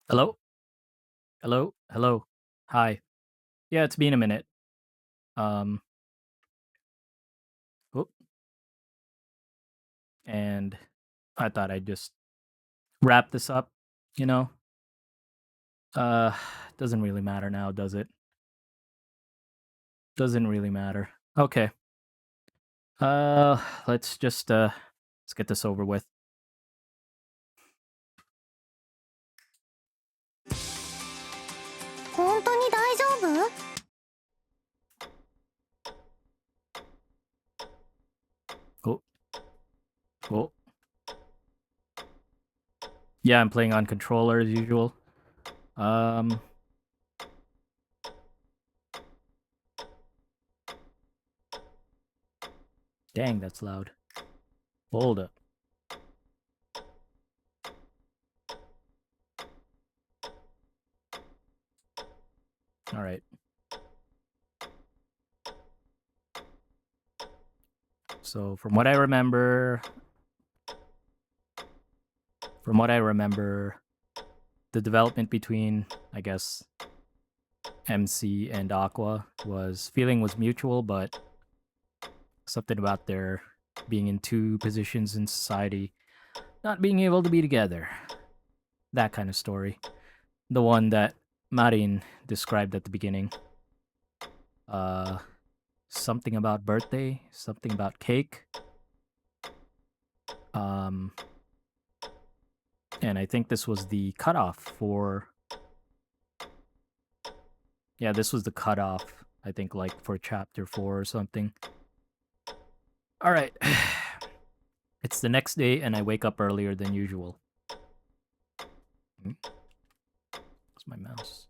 Hello? Hello? Hello? Hi. Yeah, it's been a minute. Um, Oop, and I thought I'd just wrap this up, you know? Uh, doesn't really matter now, does it? Doesn't really matter. Okay. Let's just let's get this over with. 本当に大丈夫？ Oh, oh. Yeah, I'm playing on controller as usual. Um, Dang, that's loud. Hold up. All right. So, from what I remember, the development between, I guess, MC and Aqua was mutual, but something about their being in two positions in society, not being able to be together. That kind of story. The one that Marin described at the beginning. Uh, Something about birthday, something about cake. Um, and I think this was the cutoff for. Yeah, this was the cutoff. I think like for chapter 4 or something. All right. It's the next day, and I wake up earlier than usual. Where's my mouse?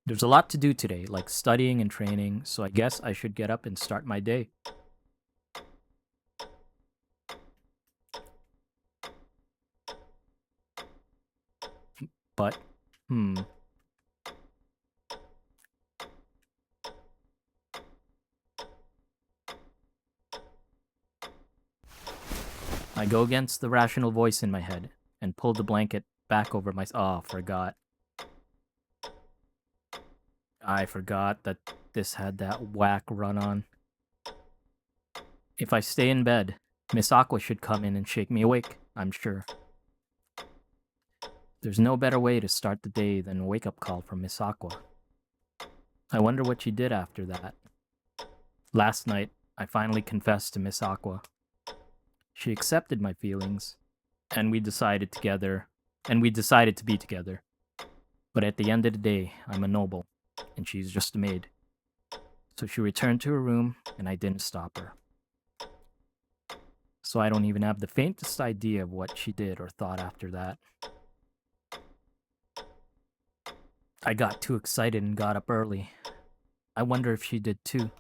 There's a lot to do today, like studying and training, so I guess I should get up and start my day. But, I go against the rational voice in my head and pull the blanket back over my. Oh, forgot. I forgot that this had that whack run on. If I stay in bed, Miss Aqua should come in and shake me awake, I'm sure. There's no better way to start the day than a wake up call from Miss Aqua. I wonder what she did after that. Last night, I finally confessed to Miss Aqua. She accepted my feelings, and we decided to be together. But at the end of the day, I'm a noble, and she's just a maid. So she returned to her room, and I didn't stop her. So I don't even have the faintest idea of what she did or thought after that. I got too excited and got up early. I wonder if she did too.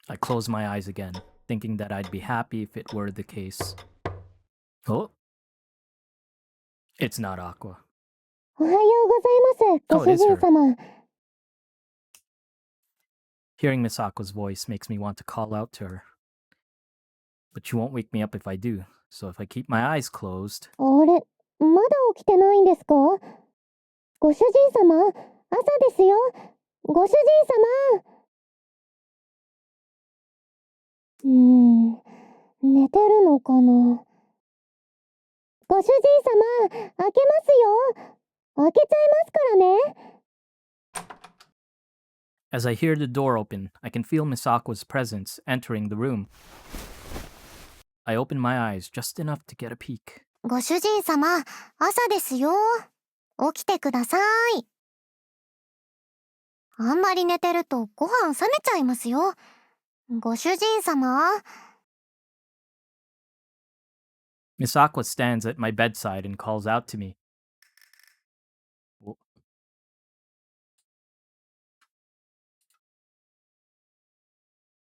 I closed my eyes again, thinking that I'd be happy if it were the case. Oh, it's not Aqua. おはようございます、ご Oh, it 主 is 人 her. 様。 Hearing Miss Aqua's voice makes me want to call out to her. But she won't wake me up if I do, so if I keep my eyes closed. あれ、まだ起きてないんですか？ご主人様、朝ですよ。ご主人様。寝てるのかな。ご主人様、開けますよ。開けちゃいますからね。As I hear the door open, I can feel Miss Aqua's presence entering the room. I open my eyes just enough to get a peek. ご主人様、朝ですよ。起きてください。あんまり寝てるとご飯冷めちゃいますよ。ご主人様。Miss Aqua stands at my bedside and calls out to me.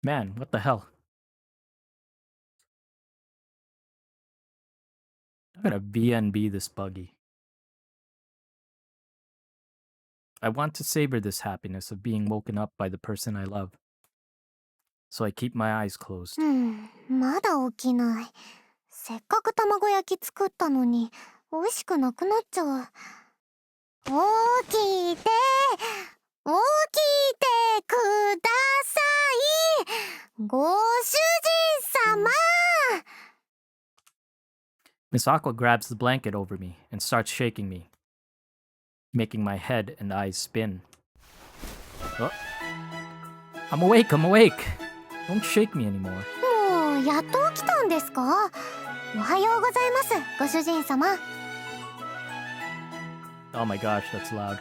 Man, what the hell? I'm gonna BNB this buggy. I want to savor this happiness of being woken up by the person I love. So I keep my eyes closed. まだ起きない。せっかく卵焼き作ったのに美味しくなくなっちゃう。大きいて大きいてください、ご主人様。 Miss Aqua grabs the blanket over me and starts shaking me, making my head and eyes spin. Oh, I'm awake, I'm awake! Don't shake me anymore. もうやっと起きたんですか？おはようございます、ご主人様。 Oh my gosh, that's loud.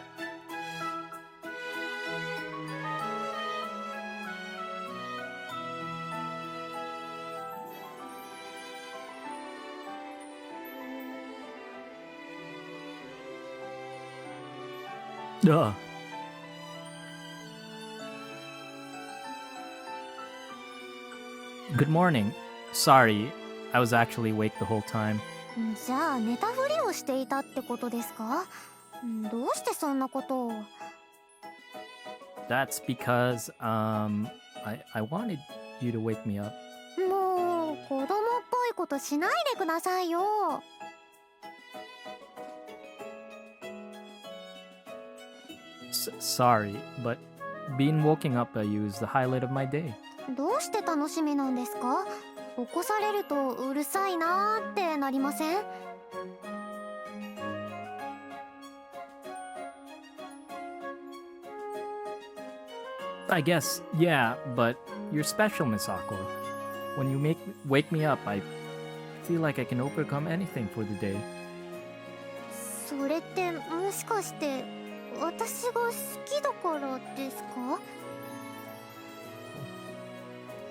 Ugh. Good morning. Sorry, I was actually awake the whole time. じゃあ寝たふりをしていたってことですか？どうしてそんなことを？ That's because, I wanted you to wake me up. もう子供っぽいことしないでくださいよ。 Sorry, but being woken up by you is the highlight of my day. どうして楽しみなんですか？起こされるとうるさいなーってなりません？ I guess, yeah, but you're special, Miss Aqua. When you wake me up, I feel like I can overcome anything for the day. それってもしかして私が好きだからですか？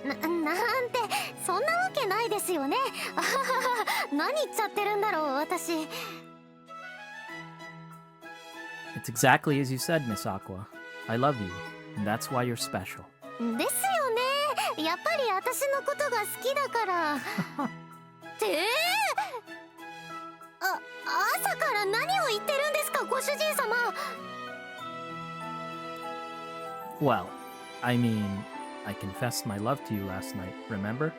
なんてそんなわけないですよね。あははは、何言っちゃってるんだろう私。 It's exactly as you said, Miss Aqua. I love you, and that's why you're special. ですよね。やっぱり私のことが好きだから。って朝から何を言ってるんですか、ご主人様。 Well, I mean, I confessed my love to you last night, remember?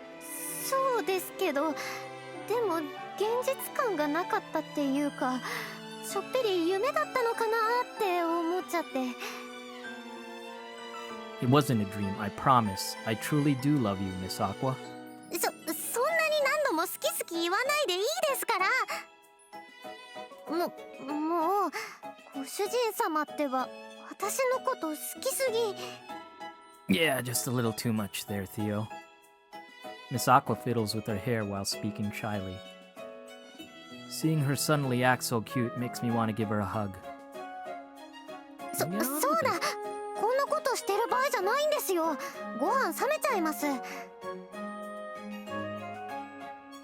そうですけど、でも現実感がなかったっていうか、ちょっぴり夢だったのかなって思っちゃって。 It wasn't a dream, I promise. I truly do love you, Miss Aqua. そんなに何度も好き好き言わないでいいですから。もうご主人様ってば私のこと好きすぎ。 Yeah, just a little too much there, Theo. Miss Aqua fiddles with her hair while speaking shyly. Seeing her suddenly act so cute makes me want to give her a hug. そうだ、こんなことしてる場合じゃないんですよ。ご飯冷めちゃいます。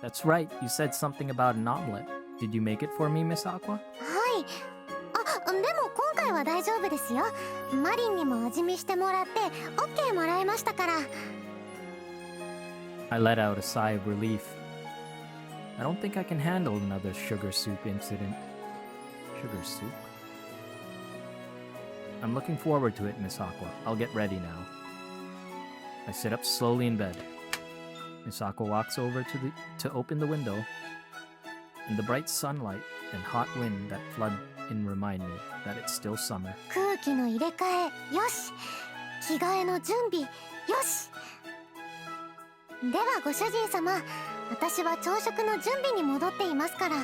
That's right, you said something about an omelet. Did you make it for me, Miss Aqua? はい。でも今回は大丈夫ですよ。マリンにも味見してもらって OK もらいましたから。 I let out a sigh of relief. I don't think I can handle another sugar soup incident. Sugar soup? I'm looking forward to it, Miss Aqua. I'll get ready now. I sit up slowly in bed. Miss Aqua walks over to open the window, and the bright sunlight and hot wind that flood in remind me that it's still summer. 空気の入れ替えよし、着替えの準備よし。ではご主人様、私は朝食の準備に戻っていますから、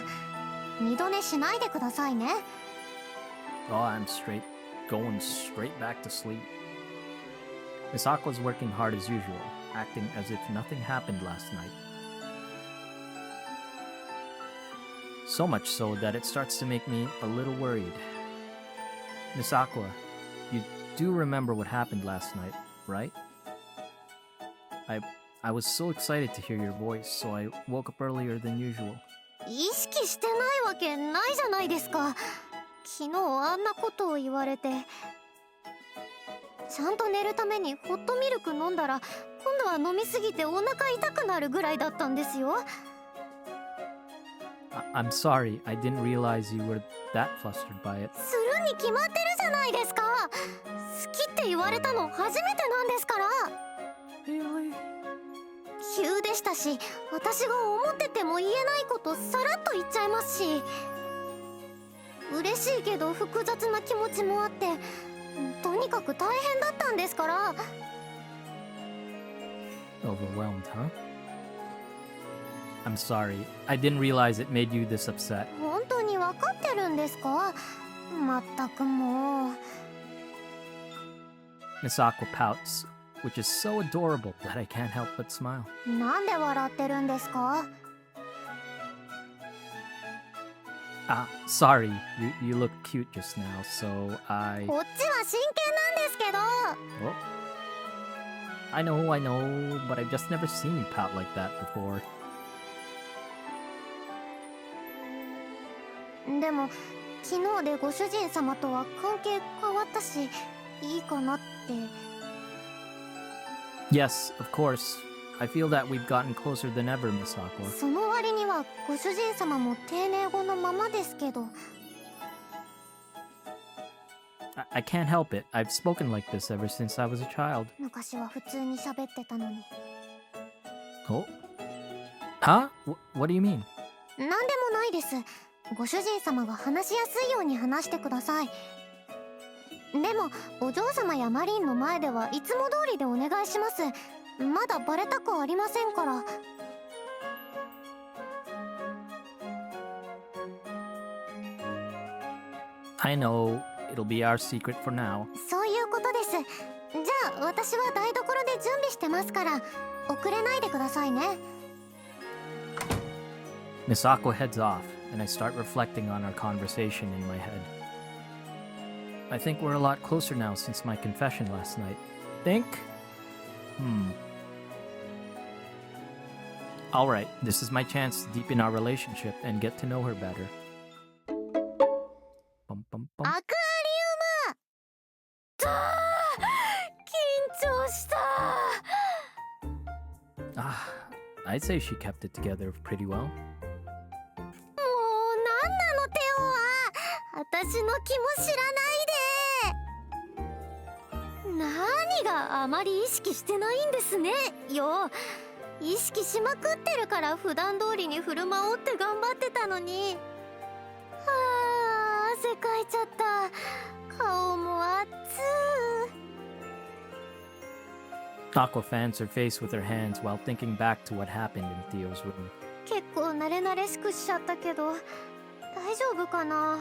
二度寝しないでくださいね。 Oh, I'm going straight back to sleep. Miss Aqua's working hard as usual, acting as if nothing happened last night. So much so that it starts to make me a little worried. Miss Aqua, you do remember what happened last night, right? I was so excited to hear your voice, so I woke up earlier than usual. 意識してないわけないじゃないですか。昨日あんなことを言われて。ちゃんと寝るためにホットミルク飲んだら、今度は飲みすぎてお腹痛くなるぐらいだったんですよ。 I'm sorry, I didn't realize you were that flustered by it. するに決まってるじゃないですか。好きって言われたの初めてなんですから。Really? 急でしたしたし、私が思ってても言えないことさらっと言っちゃいますし、嬉しいけど複雑な気持ちもあって、とにかく大変だったんですから。 Overwhelmed, huh? I'm sorry. I didn't realize it made you this upset. 本当に分かってるんですか？まったくもう。 Miss Aqua pouts, which is so adorable that I can't help but smile. なんで笑ってるんですか？ Sorry. You looked cute just now, so I... こっちは真剣なんですけど。 Oh. I know, but I've just never seen you pout like that before. でも昨日でご主人様とは関係変わったし、いいかなって。 Yes, of course. I feel that we've gotten closer than ever, Miss Aqua. その割にはご主人様も丁寧語のままですけど。 I can't help it. I've spoken like this ever since I was a child. 昔は普通に喋ってたのに。 Oh? Huh? What do you mean? なんでもないです。ご主人様が話しやすいように話してください。でもお嬢様やマリンの前ではいつも通りでお願いします。まだバレたくありませんから。 I know. It'll be our secret for now. そういうことです。じゃあ私は台所で準備してますから、遅れないでくださいね。 Miss Aqua heads off, and I start reflecting on our conversation in my head. I think we're a lot closer now since my confession last night. Think? Alright, this is my chance to deepen our relationship and get to know her better. Bum, bum, ア bum. クアリウム。緊張した。 I'd say she kept it together pretty well. もうなんなのテオは。私の気も知らないで。何があまり意識してないんですねよ。意識しまくってるから普段通りに振る舞おうって頑張ってたのに。汗かいちゃった。顔も熱。 Aqua fans her face with her hands while thinking back to what happened in Theo's room. 結構慣れ慣れしくしちゃったけど大丈夫かな。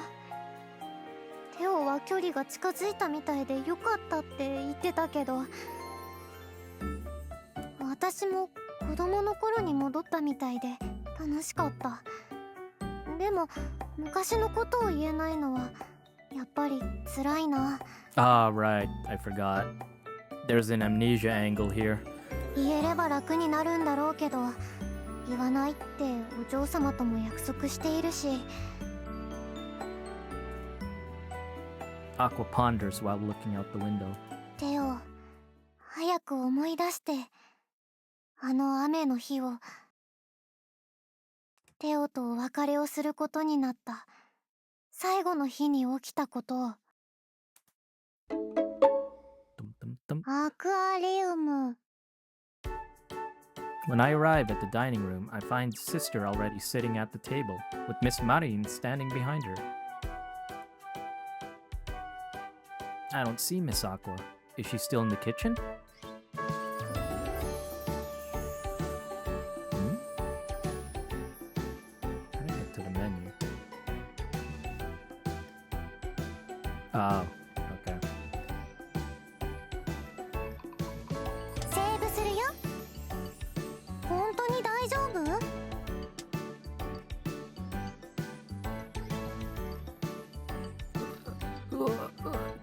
テオは距離が近づいたみたいでよかったって言ってたけど、私も子供の頃に戻ったみたいで楽しかった。でも昔のことを言えないのはやっぱり辛いな。 Right, I forgot. There's an amnesia angle here. 言えれば楽になるんだろうけど、言わないってお嬢様とも約束しているし。 Aqua ponders while looking out the window. テオ、早く思い出して。あの雨の日を。テオとお別れをすることになった最後の日に起きたことを。 Dum, dum, dum. アクアリウム。 When I arrive at the dining room, I find Sister already sitting at the table, with Miss Marin standing behind her. I don't see Miss Aqua. Is she still in the kitchen? How do I get to the menu? Oh, okay. セーブするよ。本当に大丈夫？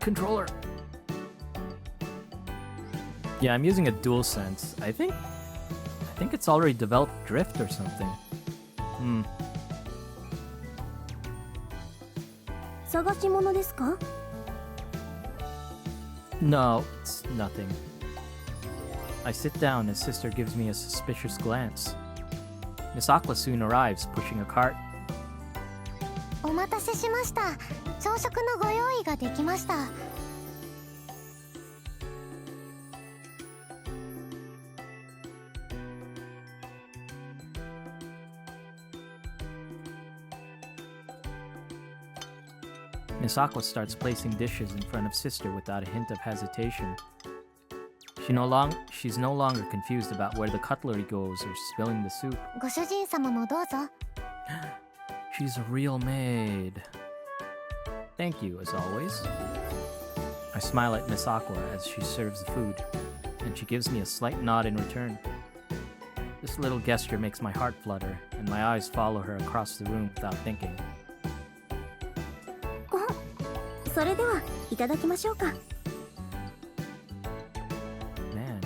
Controller. Yeah, I'm using a DualSense. I think it's already developed drift or something. 探し物ですか？ No, it's nothing. I sit down as Sister gives me a suspicious glance. Miss Aqua soon arrives, pushing a cart. お待たせしました。朝食のご用意ができました。 「Miss Aqua starts placing dishes in front of sister without a hint of hesitation. She's no longer confused about where the cutlery goes or spilling the soup. ご主人様もどうぞ。 She's a real maid. Thank you, as always. I smile at Miss Aqua as she serves the food, and she gives me a slight nod in return. This little gesture makes my heart flutter, and my eyes follow her across the room without thinking. それではいただきましょうか。 Man.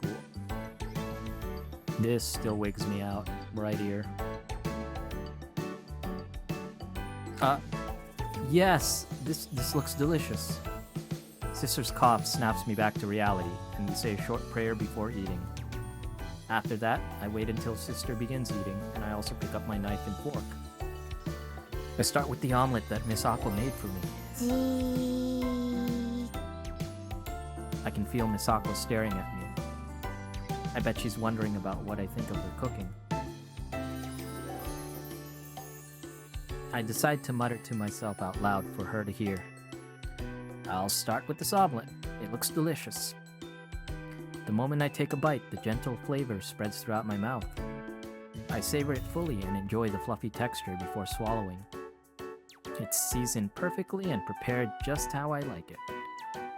Cool. This still wigs me out, right here. Yes! This looks delicious. Sister's cough snaps me back to reality, and we say a short prayer before eating. After that, I wait until sister begins eating, and I also pick up my knife and fork. I start with the omelet that Miss Aqua made for me. じー I can feel Miss Aqua staring at me. I bet she's wondering about what I think of her cooking. I decide to mutter to myself out loud for her to hear. I'll start with this omelet. It looks delicious. The moment I take a bite, the gentle flavor spreads throughout my mouth. I savor it fully and enjoy the fluffy texture before swallowing. It's seasoned perfectly and prepared just how I like it.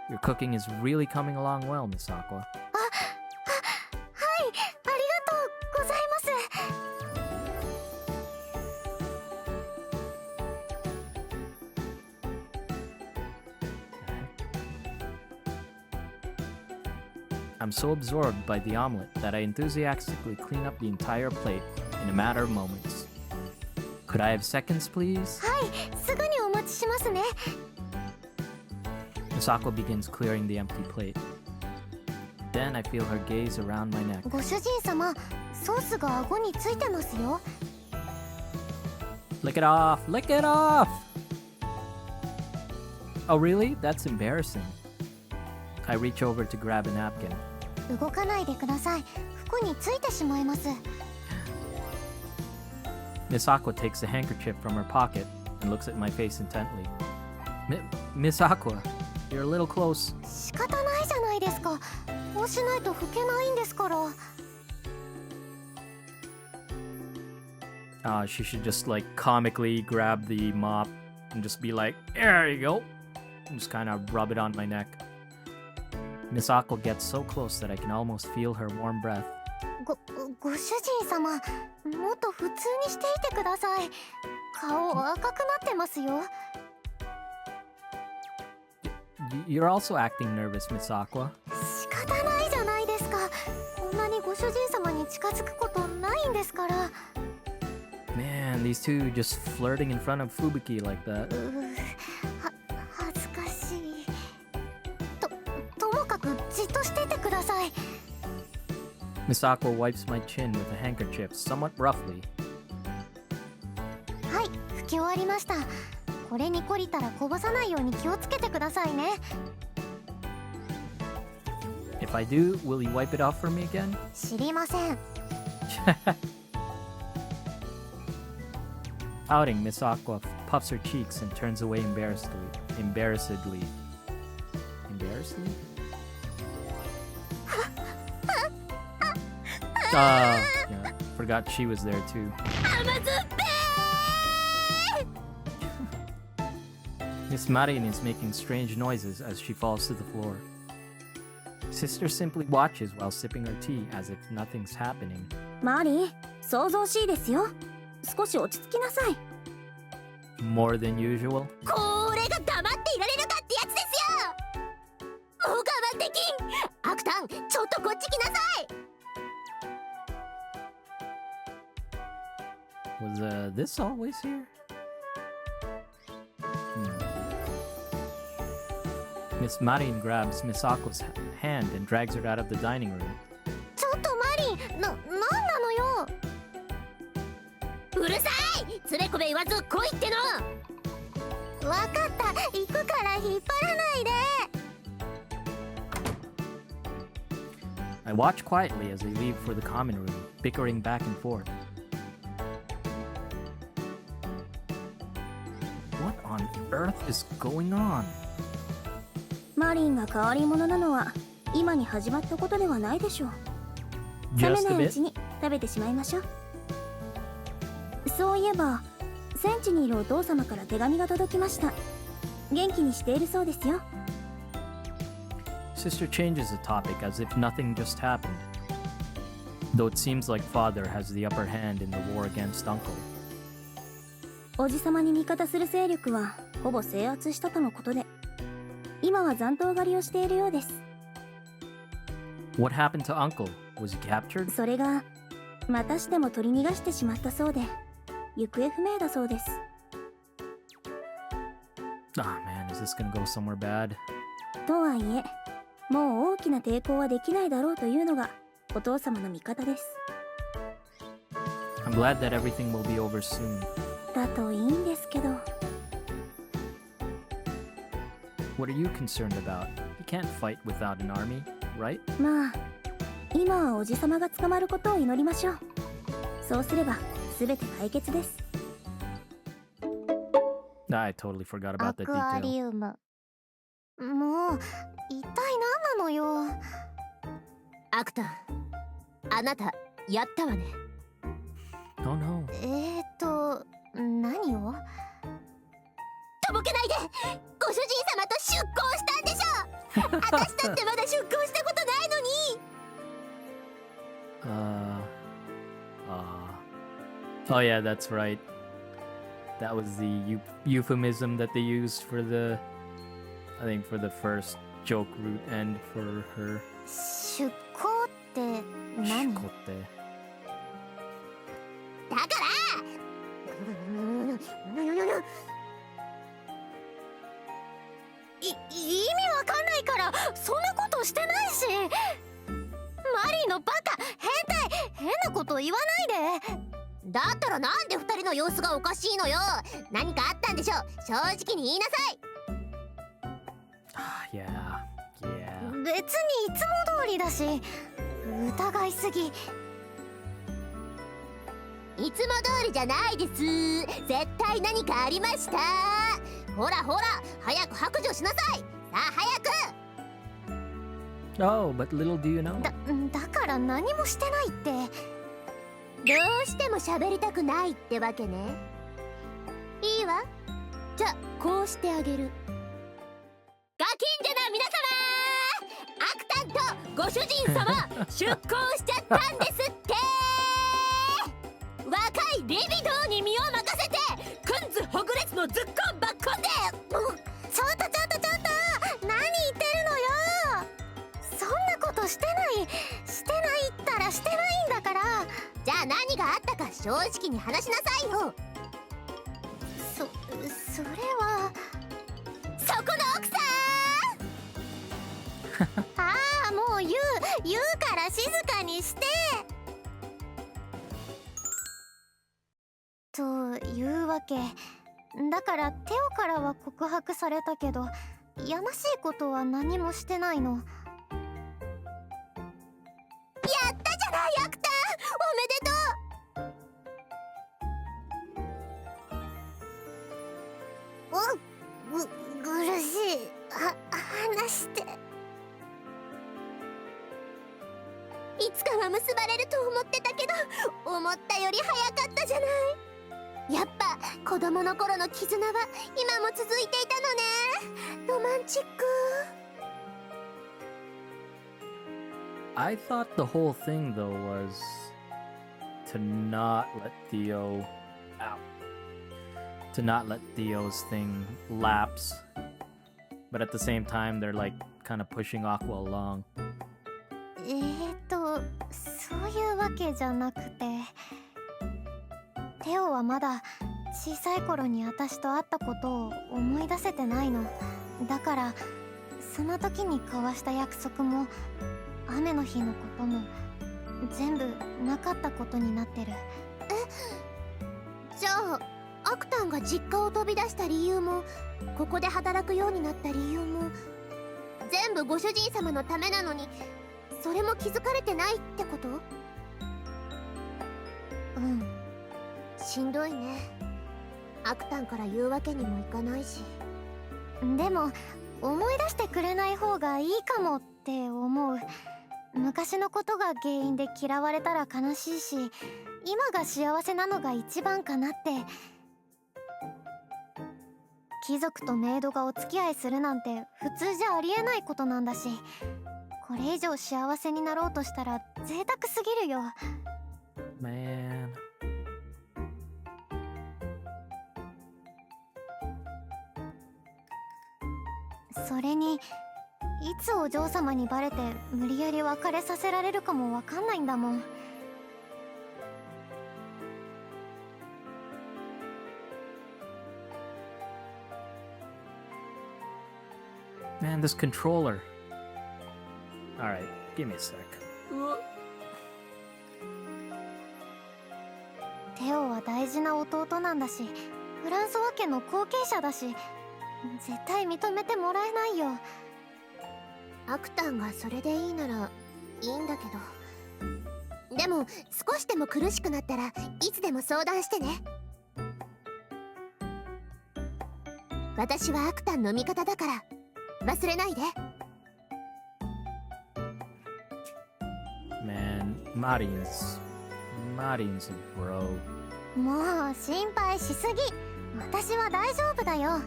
Your cooking is really coming along well, Miss Aqua. はい、ありがとうございます。 I'm so absorbed by the omelet that I enthusiastically clean up the entire plate in a matter of moments. Could I have seconds, please? はい、すぐにお待ちしますね。 Miss Aqua begins clearing the empty plate. Then I feel her gaze around my neck. ご主人様、ソースが顎についてますよ。 Lick it off! Lick it off! Oh, really? That's embarrassing. I reach over to grab a napkin. 動かないでください。服についてしまいます。 Miss Aqua takes a handkerchief from her pocket and looks at my face intently. Miss Aqua, you're a little close. 仕方ないじゃないですか。こうしないと拭けないんですから。 She should just like comically grab the mop and just be like, there you go. And just kind of rub it on my neck. Miss Aqua gets so close that I can almost feel her warm breath. ご主人様、もっと普通にしていてください。顔赤くなってますよ。 You're also acting nervous, Miss Aqua. 仕方ないじゃないですか。こんなにご主人様に近づくことないんですから。 Man, these two just flirting in front of Fubuki like that. 恥ずかしい。ともかくじっとしててください。 Miss Aqua wipes my chin with a handkerchief somewhat roughly. はい、拭き終わりました。これに懲りたらこぼさないように気をつけてくださいね。 If I do, will you wipe it off for me again? 知りません。 Pouting, Miss Aqua puffs her cheeks and turns away embarrassedly. Yeah, forgot she was there too. 甘酸っぱい。 Miss Marin is making strange noises as she falls to the floor. Sister simply watches while sipping her tea as if nothing's happening. マーリー、想像しいですよ。少し落ち着きなさい。 More than usual? これが黙っていられるかってやつですよ。お我慢できん。アクタン、ちょっとこっち来なさい。 Was this always here? Miss Marin grabs Miss Aqua's hand and drags her out of the dining room. ちょっとマリン、なんなのよ。うるさい。つべこべ言わず来いっての。わかった。行くから引っ張らないで。 I watch quietly as they leave for the common room, bickering back and forth. What on earth is going on? マリンが変わり者なのは今に始まったことではないでしょう。冷め Just な a いうち bit? に食べてしまいましょう。そういえば戦地にいるお父様から手紙が届きました。元気にしているそうですよ。 Sister changes the topic as if nothing just happened. Though it seems like father has the upper hand in the war against uncle. おじさまに味方する勢力はほぼ制圧したとのことで、今は残党狩りをしているようです。 What happened to uncle? Was he captured? それがまたしても取り逃がしてしまったそうで、行方不明だそうです。 Ah man, is this gonna go somewhere bad? とはいえ、もう大きな抵抗はできないだろうというのがお父様の味方です。 I'm glad that everything will be over soon. だといいんですけど。 What are you concerned about? You can't fight without an army, right? まあ今はおじさまが捕まることを祈りましょう。そうすれば全て解決です。 I totally forgot ア about that クア detail. リウム。もう一体何なのよ。アクタン、あなたやったわね。 Oh no. 何を？とぼけないで。ご主人様と出航したんでしょ。私だってまだ出航したことないのに。Oh yeah, that's right. That was the euphemism that they used for the, I think for the first joke root and for her 出航って何？ shikote. だから意味わかんないからそんなことしてないし。マリーのバカ変態変なこと言わないで。だったらなんで二人の様子がおかしいのよ。何かあったんでしょ。正直に言いなさい。 Yeah, yeah. 別にいつも通りだし、疑いすぎ。いつも通りじゃないです。絶対何かありました。ほらほら、早く白状しなさい。さあ早く。 Oh, but little do you know. だから何もしてないって。どうしても喋りたくないってわけね。いいわ。じゃあこうしてあげる。ガキンジャな皆様、アクタンとご主人様出航しちゃったんですって。若いリビドーに身を任せてくんずほぐれつのズッコンバッコンで。ちょっと何言ってるのよ。そんなことしてないったらしてないんだから。じゃあ何があったか正直に話しなさいよ。それはそこの奥さん。ああ、もう言うから静かにして。というわけだから、テオからは告白されたけどやましいことは何もしてないの。やったじゃないアクタン、おめでとう。苦しい。話して。いつかは結ばれると思ってたけど、思ったより早かったじゃない。やっぱ子供の頃の絆は今も続いていたのね。ロマンチック。 I thought the whole thing though was to not let Theo out. To not let Theo's thing lapse. But at the same time they're like kind of pushing Aqua along. そういうわけじゃなくて、テオはまだ小さい頃に私と会ったことを思い出せてないの。だからその時に交わした約束も雨の日のことも全部なかったことになってる。じゃあアクタンが実家を飛び出した理由も、ここで働くようになった理由も、全部ご主人様のためなのに、それも気づかれてないってこと？うん。しんどいね。アクタンから言うわけにもいかないし。でも思い出してくれない方がいいかもって思う。昔のことが原因で嫌われたら悲しいし、今が幸せなのが一番かなって。貴族とメイドがお付き合いするなんて普通じゃありえないことなんだし、これ以上幸せになろうとしたら贅沢すぎるよ。Man. それにいつお嬢様にバレて無理やり別れさせられるかもわかんないんだもん。Man, this controller. Alright, give me a sec. テオは大事な弟なんだし、フランソワ家の後継者だし、絶対認めてもらえないよ。アクタンがそれでいいならいいんだけど、でも少しでも苦しくなったらいつでも相談してね。私はアクタンの味方だから忘れないで。Man, Marin's a bro. もう心配しすぎ。私は大丈夫だよ。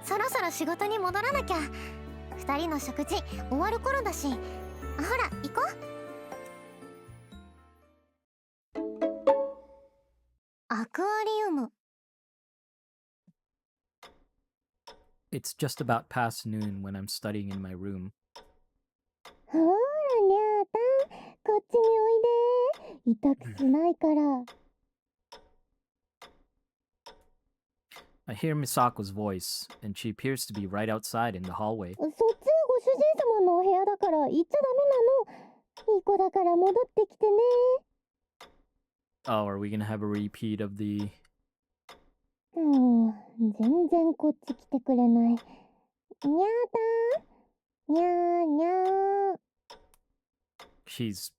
そろそろ仕事に戻らなきゃ。二人の食事終わる頃だし。ほら行こう。アクアリウム。It's just about past noon when I'm studying in my room. ほらにゃーたん、こっちにおいで。痛くしないから。I hear Misako's voice, and she appears to be right outside in the hallway. そっちはご主人様のお部屋だから行っちゃダメなの。いい子だから戻ってきてね。Oh, are we gonna have a repeat of the... 全然こっち来てくれない。にゃーたん、にゃーにゃー。She's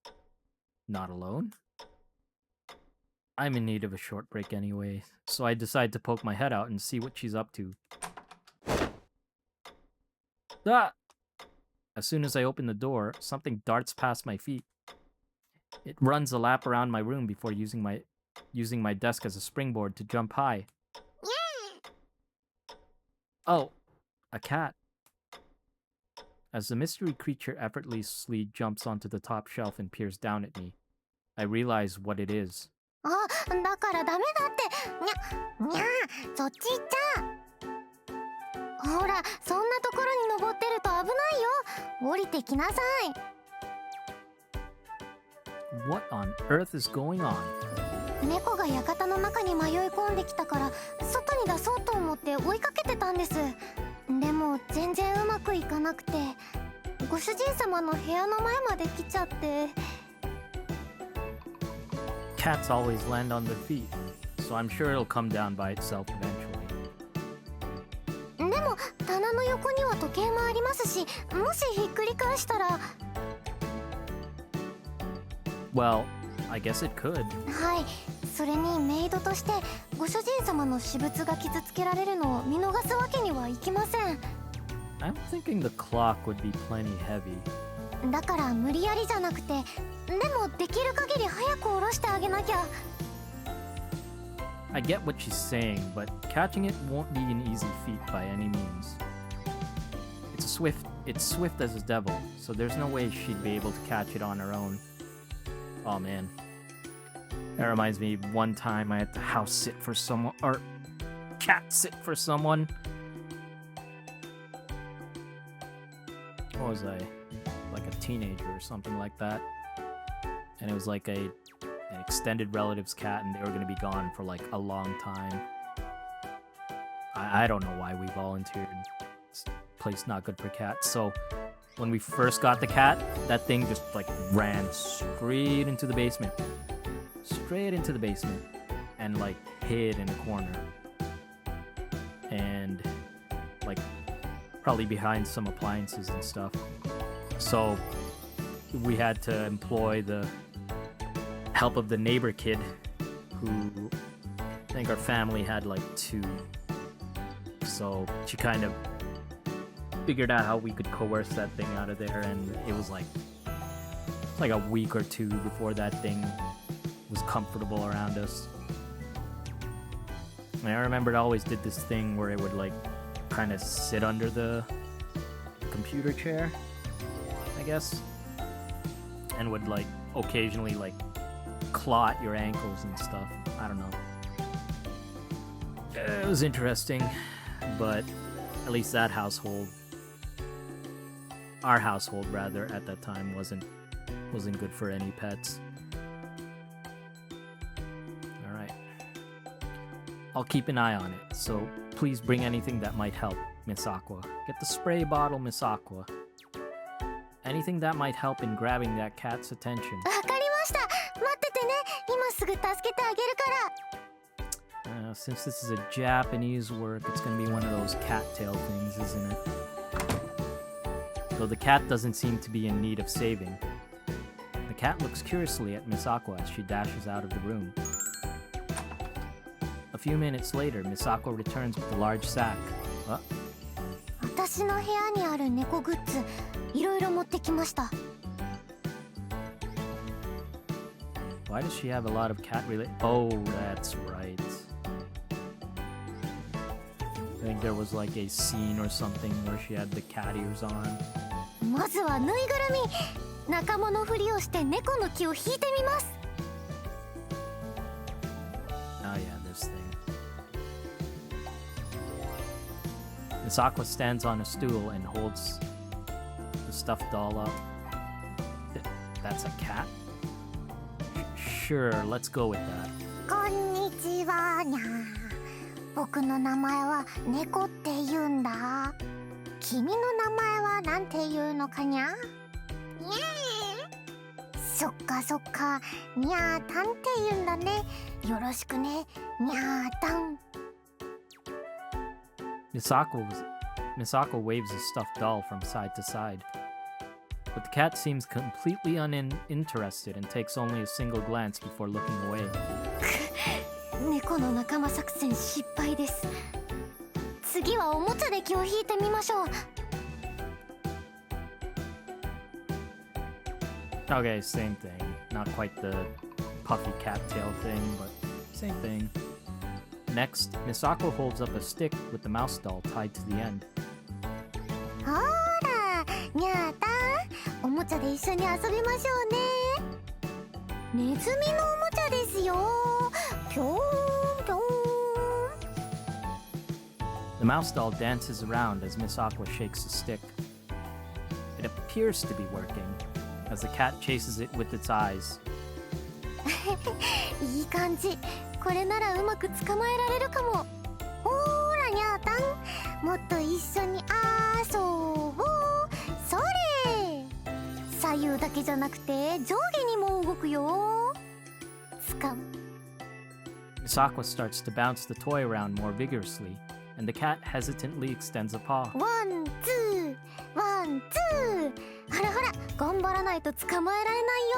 not alone? I'm in need of a short break anyway, so I decide to poke my head out and see what she's up to. Ah! As soon as I open the door, something darts past my feet. It runs a lap around my room before using my desk as a springboard to jump high. Oh, a cat. As the mystery creature effortlessly jumps onto the top shelf and peers down at me, I realize what it is. あ、だからダメだって。にゃ、そっち行っちゃ。ほら、そんなところに登ってると危ないよ。降りてきなさい。What on earth is going on? 猫が館の中に迷い込んできたから外に出そうと思って追いかけてたんです。でも全然うまくいかなくて、ご主人様の部屋の前まで来ちゃって。Cats always land on their feet, so I'm sure it'll come down by itself eventually. でも棚の横には時計もありますし、もしひっくり返したら。Well, I guess it could. はい、それにメイドとしてご主人様の私物が傷つけられるのを見逃すわけにはいきません。 I'm thinking the clock would be plenty heavy. だから無理やりじゃなくて、でもできる限り早く下ろしてあげなきゃ。I get what she's saying, but catching it won't be an easy feat by any means. It's swift as a devil, so there's no way she'd be able to catch it on her own. Oh man. That reminds me, one time I had to house sit for someone, or cat sit for someone. What was I? Like a teenager or something like that. And it was like an extended relative's cat, and they were going to be gone for like a long time. I don't know why we volunteered. This place not good for cats. So when we first got the cat, that thing just like ran straight into the basement. Straight into the basement. And like hid in a corner. And like probably behind some appliances and stuff. So we had to employ the help of the neighbor kid, who I think our family had like 2. So she kind of figured out how we could coerce that thing out of there, and it was like a week or 2 before that thing was comfortable around us. And I remember it always did this thing where it would like kind of sit under the computer chair, I guess, and would like occasionally like claw at your ankles and stuff. I don't know. It was interesting, but at least that household, our household rather, at that time wasn't good for any pets. All right. I'll keep an eye on it, so please bring anything that might help, Miss Aqua. Get the spray bottle, Miss Aqua. Anything that might help in grabbing that cat's attention. わかりました。待っててね。今すぐ助けてあげるから。Since this is a Japanese work, it's gonna be one of those cattail things, isn't it? Though the cat doesn't seem to be in need of saving. The cat looks curiously at Miss Aqua as she dashes out of the room. A few minutes later, Miss Aqua returns with a large sack. 私の部屋にある猫グッズ、いろいろ持ってきました。Why does she have a lot of cat-related... Oh, that's right. I think there was like a scene or something where she had the cat ears on. まずはぬいぐるみ。仲間のふりをして猫の気を引いてみます。Oh yeah, this thing. Miss Aqua stands on a stool and holds the stuffed doll up. That's a cat? Sure, let's go with that. こんにちはにゃー。僕の名前は猫って言うんだ。君の名前はなんて言うのかにゃ？にゃー。そっかそっか、にゃーたんって言うんだね。よろしくね、にゃーたん。Miss Aqua waves a stuffed doll from side to side. But the cat seems completely uninterested and takes only a single glance before looking away. 猫の仲間作戦失敗です。次はおもちゃで気を引いてみましょう。Okay, same thing. Not quite the puffy cattail thing, but same thing. Next, Miss Aqua holds up a stick with the mouse doll tied to the end. ほーら、にゃーたん、おもちゃで一緒に遊びましょうね。ネズミのおもちゃですよ。ぴょーんぴょーん。The mouse doll dances around as Miss Aqua shakes the stick. It appears to be working, as the cat chases it with its eyes. いい感じ。これならうまく捕まえられるかも。ほーらにゃーたん、もっと一緒に遊ぼう。それ。左右だけじゃなくて上下にも動くよ。掴む。Miss Aqua starts to bounce the toy around more vigorously, and the cat hesitantly extends a paw. ワンツーワンツー。ほらほら、頑張らないと捕まえられないよ。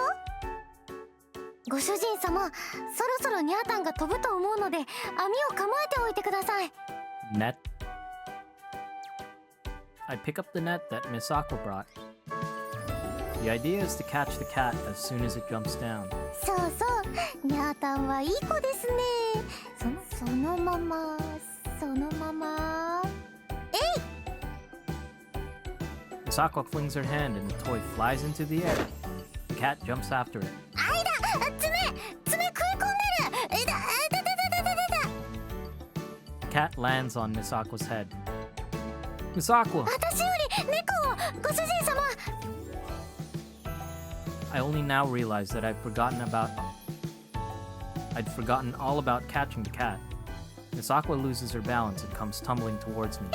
ご主人様、そろそろニャータンが飛ぶと思うので網を構えておいてください。 Net. I pick up the net that Miss Aqua brought. The idea is to catch the cat as soon as it jumps down. そうそう、ニャータンはいい子ですね。そのままそのまま。えい。 Miss Aqua flings her hand and the toy flies into the air. The cat jumps after it. あいだ、爪食い込んでる。えだだだだだだだ。 The cat lands on Miss Aqua's head. Miss Aqua! 私より猫を、ご主人様。I only now realize that I'd forgotten all about catching the cat. Miss Aqua loses her balance and comes tumbling towards me.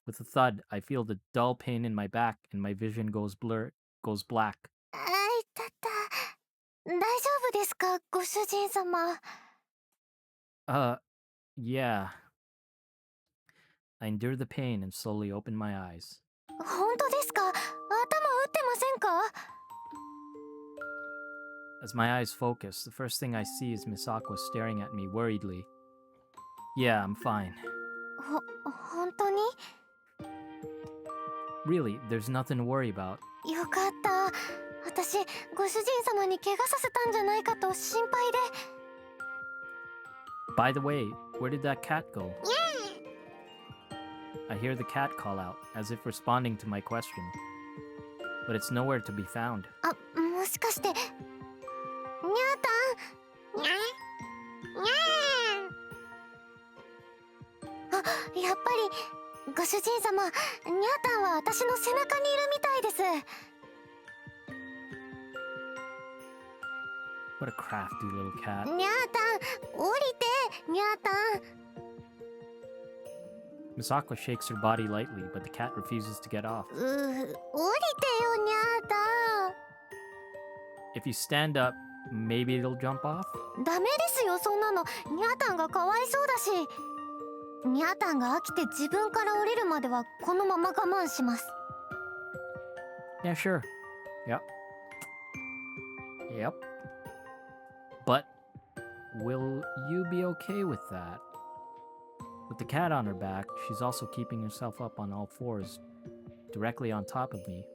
With a thud, I feel the dull pain in my back and my vision goes black. あいたた。大丈夫ですか、ご主人様。Yeah. I endure the pain and slowly open my eyes. 本当ですか？頭打ってませんか？ As my eyes focus, the first thing I see is Miss Aqua staring at me worriedly. Yeah, I'm fine. 本当に Really, there's nothing to worry about. よかった。私、ご主人様に怪我させたんじゃないかと心配で。By the way, where did that cat go? I hear the cat call out, as if responding to my question. But it's nowhere to be found. あ、もしかして。にゃーたん。にゃー。あ、やっぱり、ご主人様、にゃーたんは私の背中にいるみたいです。What a crafty little cat. にゃーたん、降りて、にゃーたん。Miss Aqua shakes her body lightly, but the cat refuses to get off. 降りてよ、にゃーたん。 If you stand up, maybe it'll jump off? ダメですよ、そんなの。にゃーたんがかわいそうだし。にゃーたんが飽きて自分から降りるまではこのまま我慢します。 Yeah, sure. Yep. Yep. But will you be okay with that? With the cat on her back, she's also keeping herself up on all fours, directly on top of me.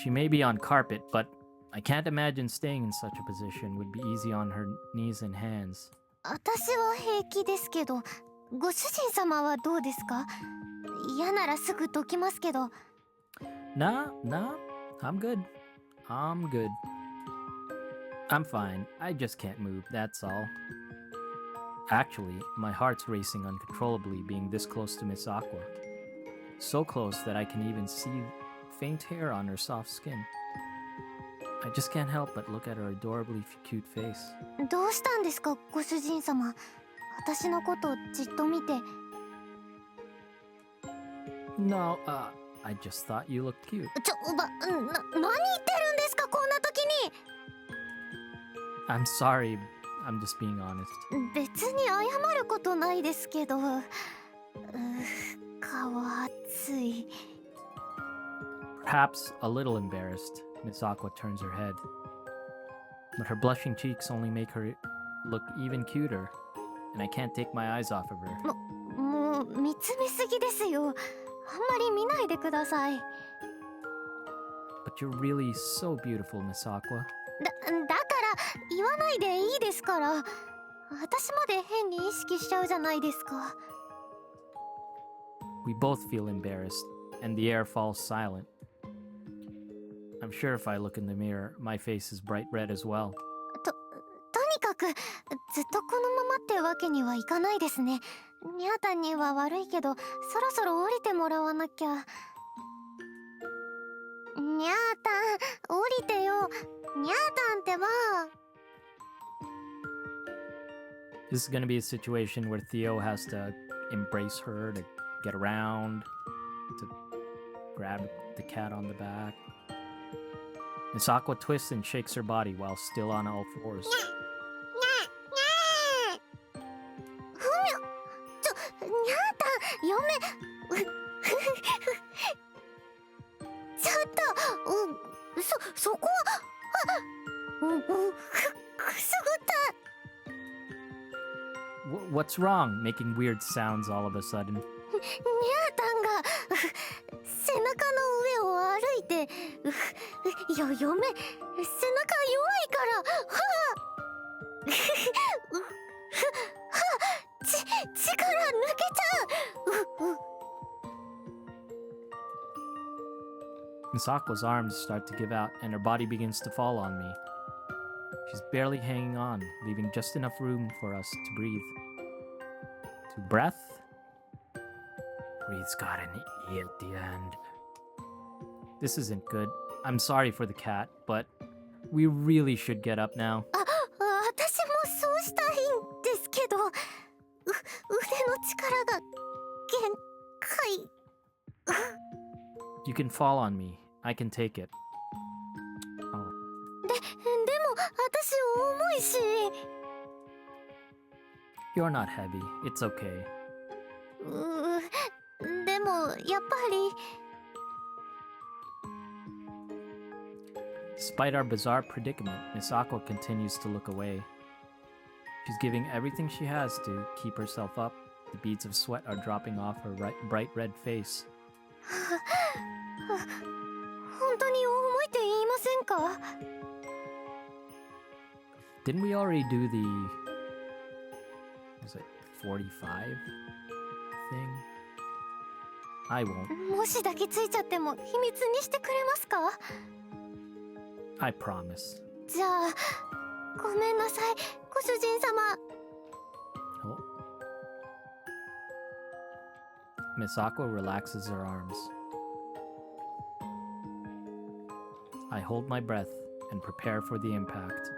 She may be on carpet, but I can't imagine staying in such a position would be easy on her knees and hands. 私は平気ですけど、ご主人様はどうですか？嫌ならすぐどきますけど。 Nah, I'm good. I'm good. I'm fine. I just can't move, that's all. Actually, my heart's racing uncontrollably being this close to Miss Aqua. So close that I can even see faint hair on her soft skin. I just can't help but look at her adorably cute face. どうしたんですか、ご主人様。私のことじっと見て。 No, I just thought you looked cute. 何言ってるんですか、こんな時に。 I'm sorry, I'm just being honest. 別に謝ることないですけど。顔熱い。 Perhaps a little embarrassed, Miss Aqua turns her head. But her blushing cheeks only make her look even cuter, and I can't take my eyes off of her. もう見つめすぎですよ。あんまり見ないでください。 But you're really so beautiful, Miss Aqua. だから言わないでいいですから。私まで変に意識しちゃうじゃないですか。 We both feel embarrassed, and the air falls silent. I'm sure if I look in the mirror, my face is bright red as well. とにかくずっとこのままってわけにはいかないですね。にゃーたんには悪いけど、そろそろ降りてもらわなきゃ。にゃーたん、降りてよ。にゃーたんってば。 This is gonna be a situation where Theo has to embrace her to get around, to grab the cat on the back. Miss Aqua twists and shakes her body while still on all fours. にゃーたん、嫁。ちょっと、そこは。くすぐった。 What's wrong? Making weird sounds all of a sudden. にゃーたんが背中の上を歩いて、嫁、背中弱いからはあ力抜けちゃう。 Miss Aqua's arms start to give out and her body begins to fall on me. She's barely hanging on, leaving just enough room for us to breathe. To breath? Breathe's got an E at the end. This isn't good. I'm sorry for the cat, but we really should get up now. 私もそうしたいんですけど、腕の力が限界。 You can fall on me. I can take it. Oh. でも私重いし。 You're not heavy. It's okay. でもやっぱり。Despite our bizarre predicament, Miss Aqua continues to look away. She's giving everything she has to keep herself up. The beads of sweat are dropping off her bright red face. 本当に重いって言いませんか？ Didn't we already do the... was it 45 thing? I won't. もし抱きついちゃっても秘密にしてくれますか？ I promise. じゃあ、ごめんなさい、ご主人様。Oh. Miss Aqua relaxes her arms. I hold my breath and prepare for the impact.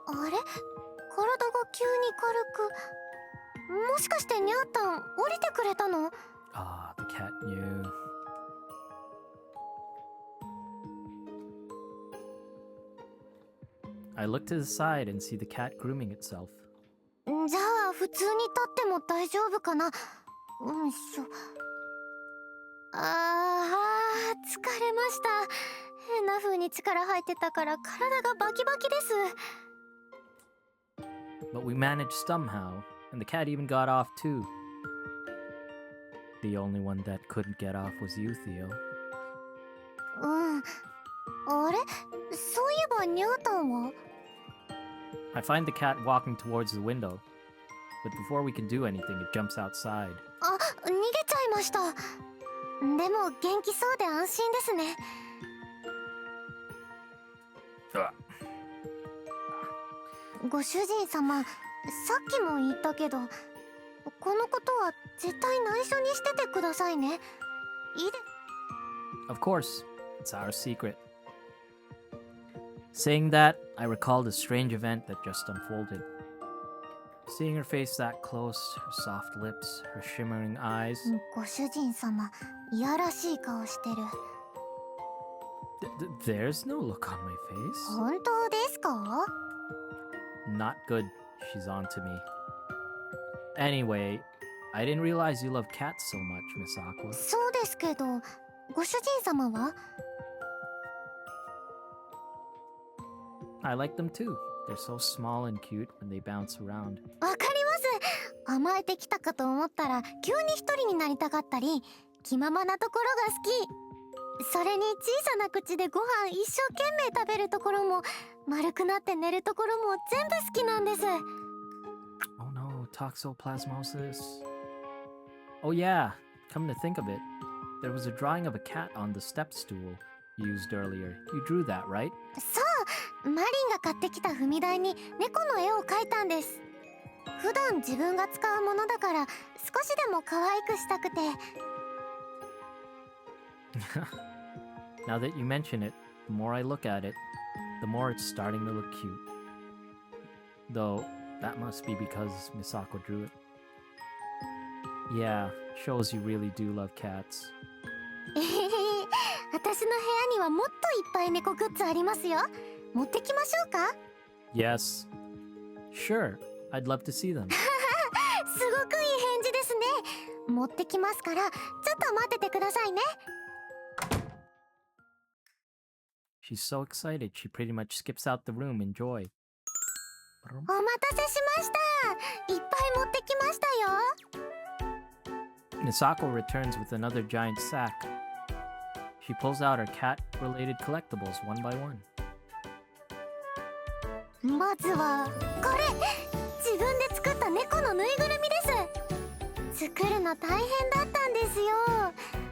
あれ？体が急に軽く。もしかしてニャータン降りてくれたの？ Ah, the cat knew. I look to the side and see the cat grooming itself. じゃあ普通に立っても大丈夫かな？うんしょ。疲れました。変な風に力入ってたから体がバキバキです。 But we managed somehow, and the cat even got off too. The only one that couldn't get off was you, Theo. うん。あれ？そういえばニャータンは？ I find the cat walking towards the window, but before we can do anything, it jumps outside. あ、逃げちゃいました。でも元気そうで安心ですね。ご主人様、さっきも言ったけど、このことは絶対内緒にしててくださいね。いいで。 Of course, it's our secret. Saying that, I recalled a strange event that just unfolded. Seeing her face that close, her soft lips, her shimmering eyes. ご主人様、いやらしい顔してる。There's no look on my face. 本当ですか？ Not good. She's on to me. Anyway, I didn't realize you love cats so much, Miss Aqua. そうですけど、ご主人様は？ I like them too. They're so small and cute when they bounce around. わかります。甘えてきたかと思ったら急に一人になりたかったり、気ままなところが好き。それに小さな口でご飯一生懸命食べるところも、丸くなって寝るところも全部好きなんです。 Oh no, toxoplasmosis. Oh yeah, come to think of it, there was a drawing of a cat on the step stool used earlier. You drew that, right? そう、マリンが買ってきた踏み台に猫の絵を描いたんです。普段自分が使うものだから少しでも可愛くしたくて。 Now that you mention it, the more I look at it, the more it's starting to look cute. Though, that must be because Miss Aqua drew it. Yeah, shows you really do love cats. 私の部屋にはもっといっぱい猫グッズありますよ。持ってきましょうか？ Yes. Sure, I'd love to see them. すごくいい返事ですね。持ってきますから、ちょっと待っててくださいね。 She's so excited, she pretty much skips out the room in joy. お待たせしました。いっぱい持ってきましたよ。 Miss Aqua returns with another giant sack. She pulls out her cat-related collectibles one by one. まずはこれ、自分で作った猫のぬいぐるみです。作るの大変だったんですよ。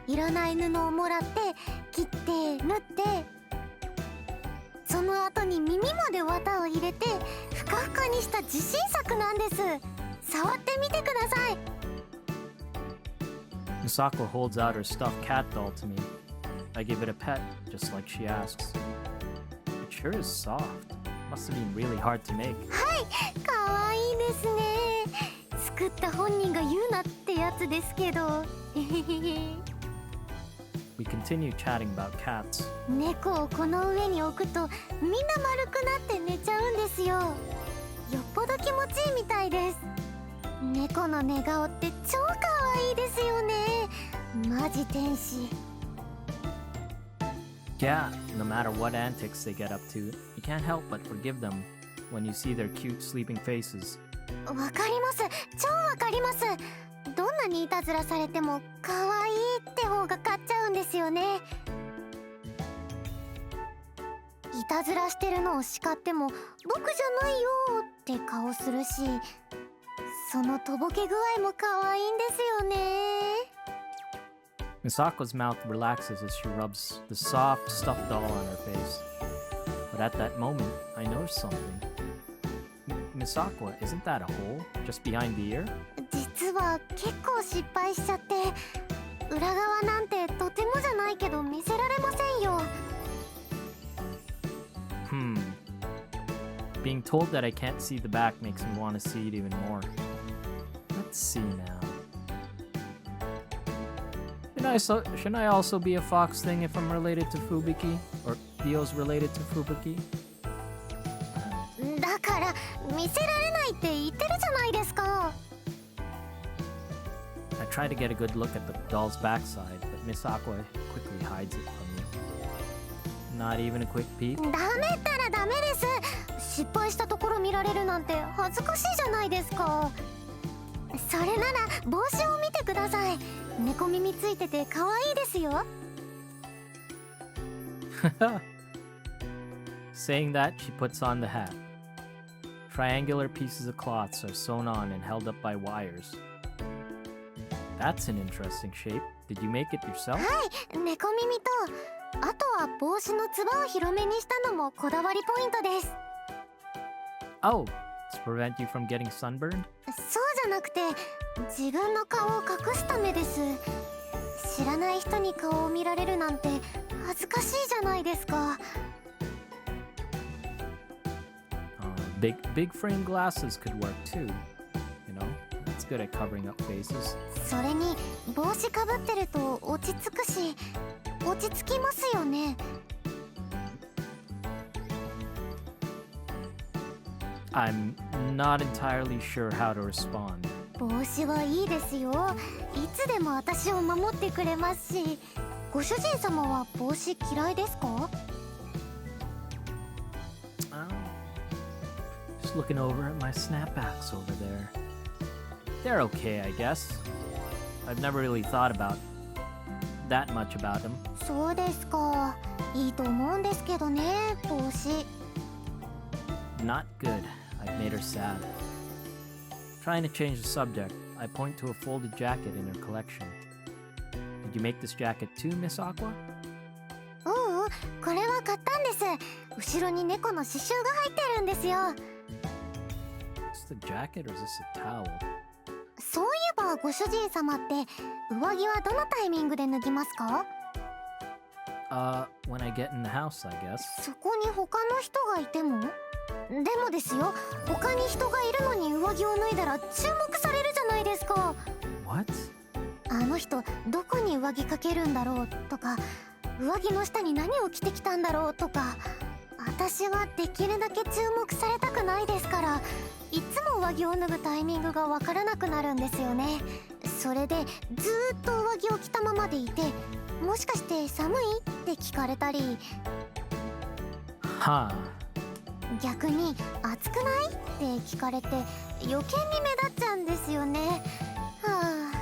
いらない布をもらって切って縫って、その後に耳まで綿を入れてふかふかにした自信作なんです。触ってみてください。 Miss Aqua holds out her stuffed cat doll to me. I give it a pet, just like she asks. It sure is soft. Must have been really hard to make. はい、かわいいですね。作った本人が言うなってやつですけど。 We continue chatting about cats. 猫をこの上に置くとみんな丸くなって寝ちゃうんですよ。よっぽど気持ちいいみたいです。猫の寝顔って超かわいいですよね。マジ天使。 Get Yeah, no matter what antics they get up to, you can't help but forgive them when you see their cute sleeping faces. わかります。超わかります。どんなにいたずらされても可愛いって方が勝っちゃうんですよね。いたずらしてるのを叱っても僕じゃないよって顔するし、そのとぼけ具合も可愛いんですよね。Misako's mouth relaxes as she rubs the soft, stuffed doll on her face. But at that moment, I notice something. Misako, isn't that a hole just behind the ear? 実は結構失敗しちゃって、裏側なんてとてもじゃないけど見せられませんよ。Being told that I can't see the back makes me want to see it even more. Let's see now. Shouldn't I also be a fox thing if I'm related to Fubuki? Or Ryo's related to Fubuki? だから見せられないって言ってるじゃないですか。I try to get a good look at the doll's backside, but Misako quickly hides it from me. Not even a quick peek? ダメったらダメです。失敗したところ見られるなんて恥ずかしいじゃないですか。それなら帽子を見てください。猫耳ついてて可愛いですよ。Saying that, she puts on the hat. Triangular pieces of cloths are sewn on and held up by wires. That's an interesting shape. Did you make it yourself? はい、猫耳と、あとは帽子のつばを広めにしたのもこだわりポイントです。Oh, to prevent you from getting sunburned? そうじゃなくて、自分の顔を隠すためです。知らない人に顔を見られるなんて恥ずかしいじゃないですか。Big frame glasses could work too. You know, it's good at covering up faces. それに帽子かぶってると落ち着くし、落ち着きますよね。I'm not entirely sure how to respond. 帽子はいいですよ。いつでも私を守ってくれますし。ご主人様は帽子嫌いですか？ Just looking over at my snapbacks over there. They're okay, I guess. I've never really thought about that much about them. そうですか。いいと思うんですけどね、帽子。Not good. I've made her sad. Trying to change the subject, I point to a folded jacket in her collection. Did you make this jacket too, Miss Aqua? これは買ったんです。後ろに猫の刺繍が入ってるんですよ。Is this a jacket or is this a towel? そういえばご主人様って上着はどのタイミングで脱ぎますか？ When I get in the house, I guess. そこに他の人がいても？でもですよ、他に人がいるのに上着を脱いだら注目されるじゃないですか。 What? あの人どこに上着かけるんだろうとか、上着の下に何を着てきたんだろうとか、私はできるだけ注目されたくないですから、いつも上着を脱ぐタイミングがわからなくなるんですよね。それでずーっと上着を着たままでいて、もしかして寒いって聞かれたり、Huh. 逆に暑くないって聞かれて余計に目立っちゃうんですよね。はあ。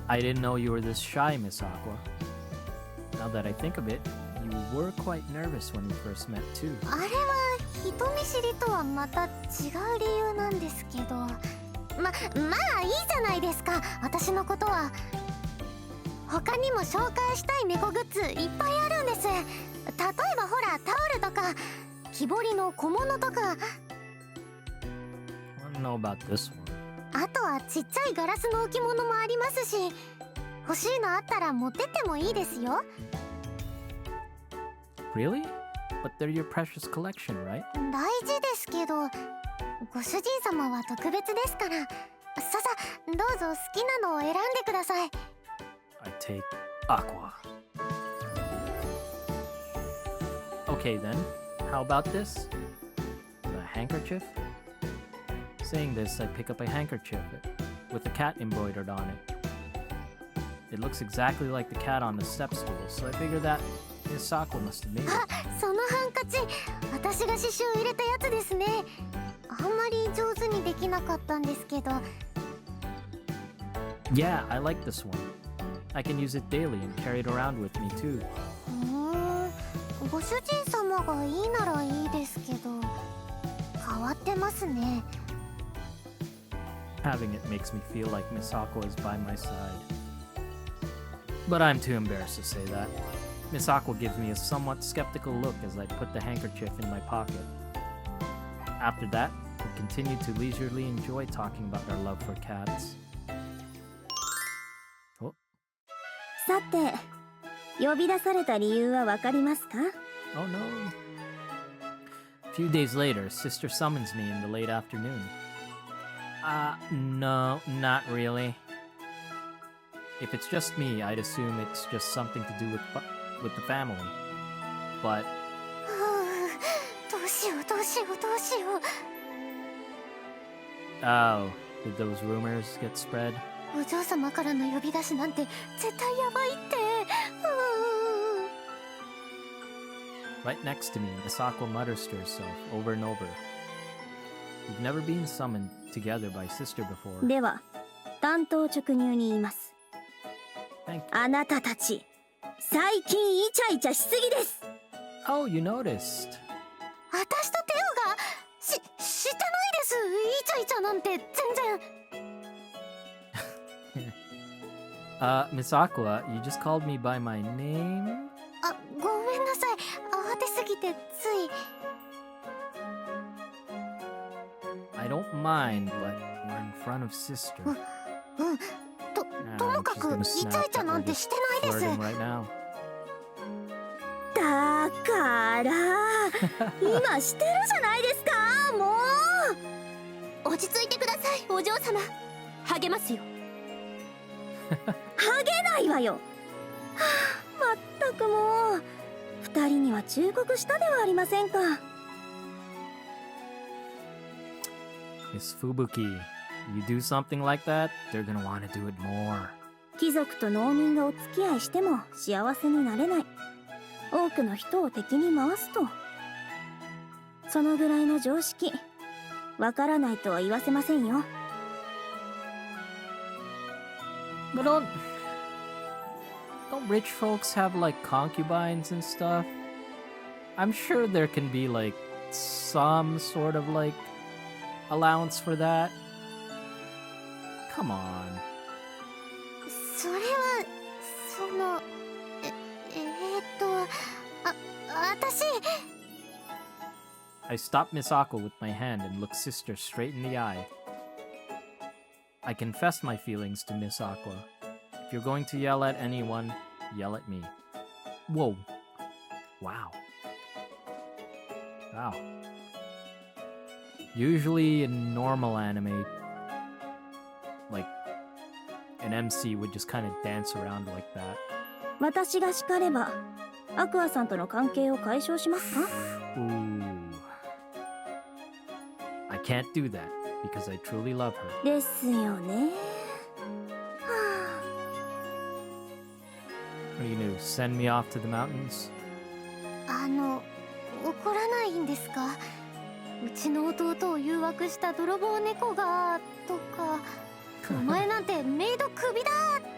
I didn't know you were this shy, Miss Aqua. Now that I think of it, you were quite nervous when we first met too. あれは人見知りとはまた違う理由なんですけど、まあいいじゃないですか、私のことは。他にも紹介したい猫グッズいっぱいあるんです。例えばほら、タオルとか木彫りの小物とか、 I don't know about this one. あとはちっちゃいガラスの置物もありますし、欲しいのあったら持ってってもいいですよ。 Really? But they're your precious collection, right? 大事ですけど、ご主人様は特別ですから。さどうぞ好きなのを選んでください。 I take Aqua. Okay then, how about this? The handkerchief? Saying this, I pick up a handkerchief with a cat embroidered on it. It looks exactly like the cat on the step stool, so I figured that Misako must have made it. そのハンカチ、私が刺繍入れたやつですね。あんまり上手にできなかったんですけど。Yeah, I like this one. I can use it daily and carry it around with me too. ご主人様がいいならいいですけど、変わってますね。Having it makes me feel like Misako is by my side. But I'm too embarrassed to say that. Misako gives me a somewhat skeptical look as I put the handkerchief in my pocket. After that, we continue to leisurely enjoy talking about our love for cats. Oh, さて、呼び出された理由はわかりますか？ oh no. A few days later, Sister summons me in the late afternoon. No, not really. If it's just me, I'd assume it's just something to do with the family. But どうしようどうしようどうしよう。 oh, did those rumors get spread? お嬢様からの呼び出しなんて絶対やばいって。Right next to me, Misako mutters to herself over and over. We've never been summoned together by sister before. では、単刀直入に言います。 Thank you. あなたたち、最近イチャイチャしすぎです。 Oh, you noticed. 私とテオが知ってないです。イチャイチャなんて全然。Misako, you just called me by my name? あ、ごめんなさい。慌てすぎてつい。I don't mind, but we're in front of sister. ともかく she's gonna イチャ snap イチャ that な we're んて just してないです。 flirting right now. だから今してるじゃないですか。もう落ち着いてください、お嬢様。励ますよ。励げないわよ。はあ、まったくもう二人には忠告したではありませんか。 Miss Fubuki, you do something like that, they're gonna want to do it more. 貴族と農民がお付き合いしても幸せになれない。多くの人を敵に回すと。そのぐらいの常識、わからないとは言わせませんよ。 But don't rich folks have like concubines and stuff? I'm sure there can be like some sort of like allowance for that. Come on. それはその私。 I stop Misako with my hand and look sister straight in the eye. I confess my feelings to Miss Aqua. If you're going to yell at anyone, yell at me. Whoa. Wow. Wow. Usually in normal anime, like, an MC would just kind of dance around like that. 私が叱ればアクアさんとの関係を解消しますか？ Ooh. I can't do that because I truly love her. ですよね。 What are you gonna do? Send me off to the mountains? 怒らないんですか？うちの弟を誘惑した泥棒猫がとか、お前なんてメイドクビだ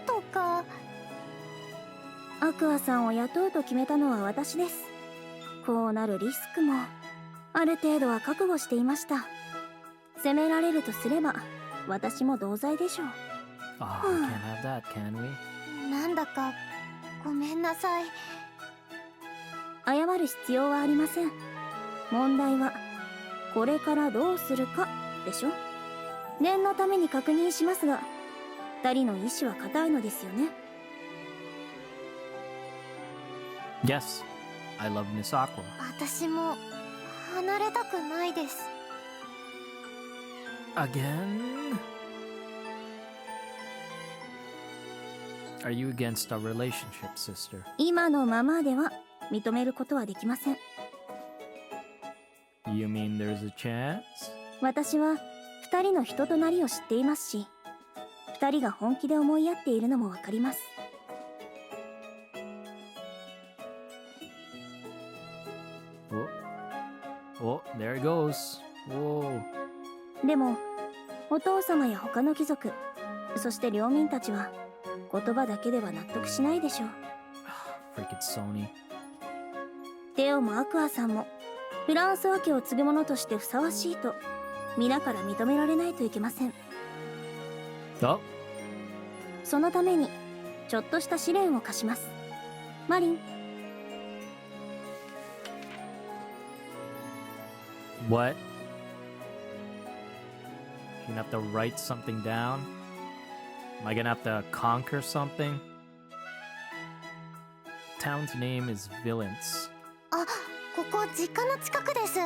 とか。アクアさんを雇うと決めたのは私です。こうなるリスクもある程度は覚悟していました。責められるとすれば私も同罪でしょう。 Oh, we can't have that, can we? なんだかごめんなさい。謝る必要はありません。問題はこれからどうするかでしょ。念のために確認しますが、二人の意志は固いのですよね。 Yes, I love Miss Aqua. 私も離れたくないです。 Again? Are you against our relationship, sister? 今のままでは認めることはできません。 You mean there's a chance? 私は二人の人となりを知っていますし、二人が本気で思い合っているのもわかります。Oh, there it goes. Whoa. でもお父様や他の貴族、そして領民たちは言葉だけでは納得しないでしょう。Freaking Sony. テオもアクアさんもフランソワ家を継ぐ者としてふさわしいと皆から認められないといけません。 Oh, そのためにちょっとした試練を課します。マリン。 what? You're gonna have to write something down? Am I gonna have to conquer something? Town's name is Villance. あ、ここ実家の近くです。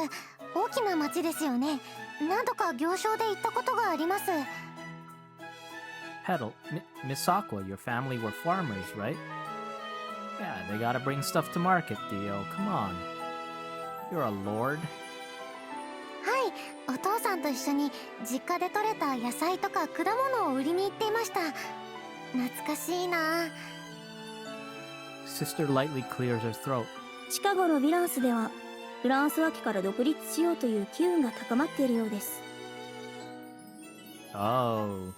大きな町ですよね。何度か行商で行ったことがあります。 Petal, Miss Aqua, your family were farmers, right? Yeah, they gotta bring stuff to market, Theo. Come on. You're a lord. はい、お父さんと一緒に実家で採れた野菜とか果物を売りに行っていました。懐かしいな。 Sister lightly clears her throat. 近頃ヴィランスではフランスワ家から独立しようという機運が高まっているようです。 Oh.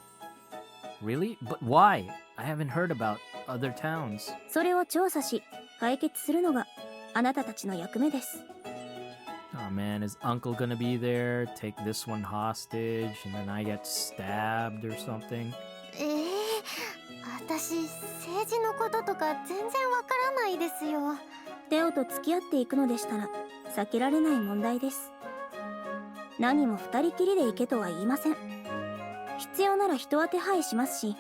Really? But why? I haven't heard about other towns. それを調査し解決するのがあなたたちの役目です。 Oh man, is Uncle gonna be there? Take this one hostage and then I get stabbed or something? 私、政治のこととか全然わからないですよ。テオと付き合っていくのでしたら避けられない問題です。何も二人きりで行けとは言いません。必要なら人は手配しますし、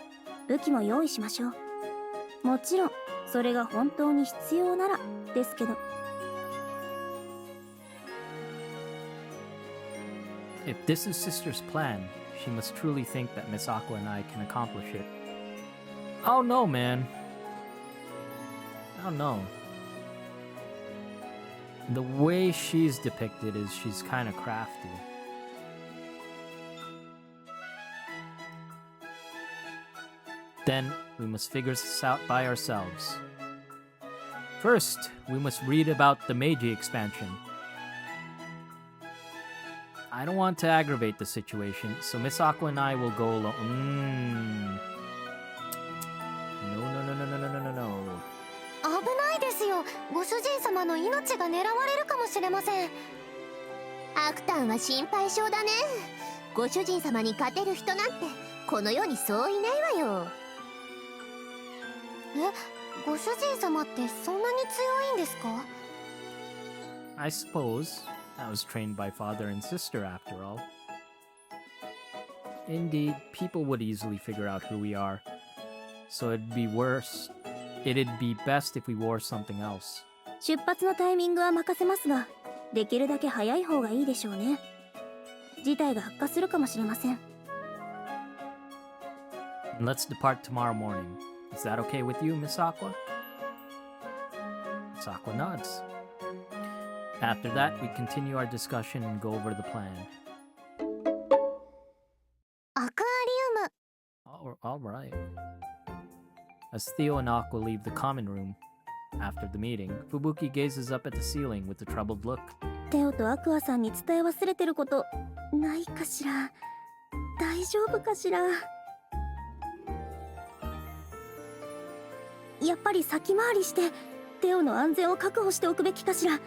武器も用意しましょう。もちろんそれが本当に必要ならですけど。 If this is Sister's plan, she must truly think that Miss Aqua and I can accomplish it. Oh no, man. Oh no. The way she's depicted is she's kind of crafty. Then we must figure this out by ourselves. First, we must read about the Meiji expansion. I don't want to aggravate the situation, so Miss Aqua and I will go alone. No. 危ないですよ。ご主人様の命が狙われるかもしれません。アクタンは心配性だね。ご主人様に勝てる人なんてこの世にそういないわよ。ご主人様ってそんなに強いんですか？ I suppose I was trained by father and sister after all. Indeed, people would easily figure out who we are, so it'd be best if we wore something else. 出発のタイミングは任せますが、できるだけ早い方がいいでしょうね。事態が悪化するかもしれません。 And let's depart tomorrow morning. Is that okay with you, Miss Aqua? Miss Aqua nods. After that, we continue our discussion and go over the plan. アクアリウム。All right. As Theo and Aqua leave the common room, after the meeting, Fubuki gazes up at the ceiling with a troubled look. テオとアクアさんに伝え忘れてることないかしら。大丈夫かしら。やっぱり先回りしてテオの安全を確保しておくべきかしら。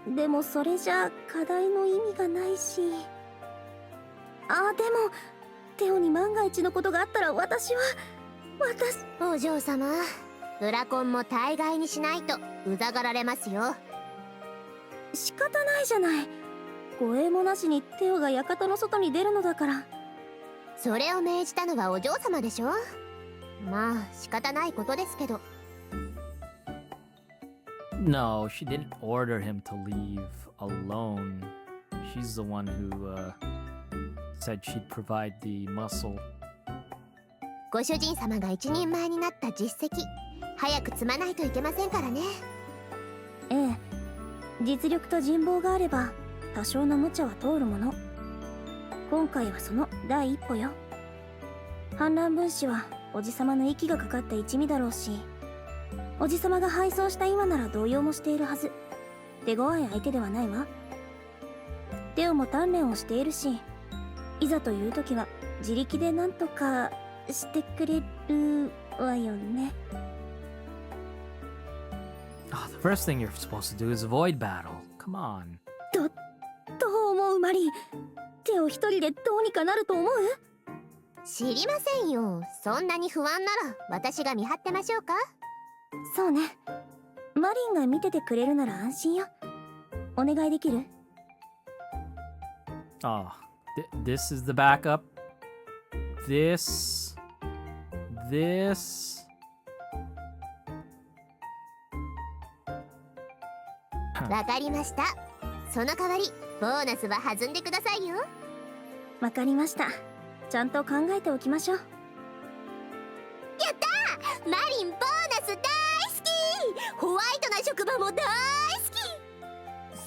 でもそれじゃ課題の意味がないし。でもテオに万が一のことがあったら私お嬢様、ブラコンも大概にしないとうざがられますよ。仕方ないじゃない。護衛もなしにテオが館の外に出るのだから。それを命じたのはお嬢様でしょ。まあ仕方ないことですけど。No, she didn't order him to leave alone. She's the one who said she'd provide the muscle. ご主人様が一人前になった実績、早く積まないといけませんからね。ええ、実力と人望があれば多少の無茶は通るもの。今回はその第一歩よ。反乱分子はおじさまの息がかかった一味だろうし、おじさまが敗走した今なら動揺もしているはず。手強い相手ではないわ。テオも鍛錬をしているし、いざという時は自力で何とかしてくれるわよね。Oh, the first thing you're supposed to do is avoid battle. Come on. どう思うマリン。テオ一人でどうにかなると思う？知りませんよ。そんなに不安なら私が見張ってましょうか。そうね。マリンが見ててくれるなら安心よ。お願いできる？ Oh, this is the backup. This. わかりました。その代わりボーナスは弾んでくださいよ。わかりました。ちゃんと考えておきましょう。やったー、マリンボーナス大好き。ホワイトな職場も大好き。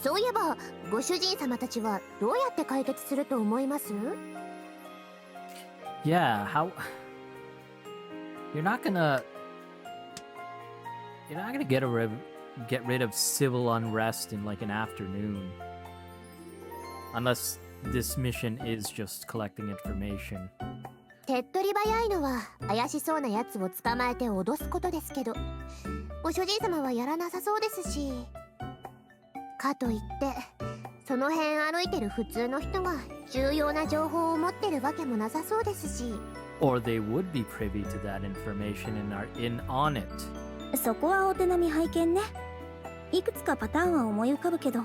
そういえばご主人様たちはどうやって解決すると思います？ Yeah, how. You're not gonna get rid of civil unrest in like an afternoon. Unless this mission is just collecting information. 手っ取り早いのは怪しそうなやつを捕まえて脅すことですけど、ご主人様はやらなさそうですし。かといってその辺歩いてる普通の人が重要な情報を持ってるわけもなさそうですし。Or they would be privy to that information and are in on it. そこはお手並み拝見ね。いくつかパターンは思い浮かぶけど、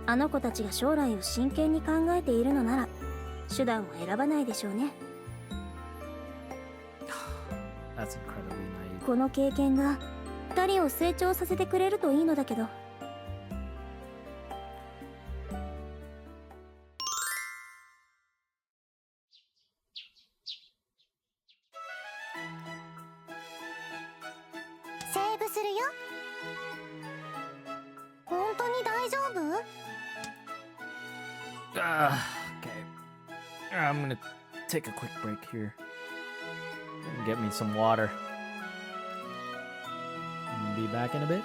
あの子たちが将来を真剣に考えているのなら手段を選ばないでしょうね。That's incredibly naive. この経験が2人を成長させてくれるといいのだけど。セーブするよ。本当に大丈夫？ Okay. I'm gonna take a quick break here. Get me some water. Be back in a bit.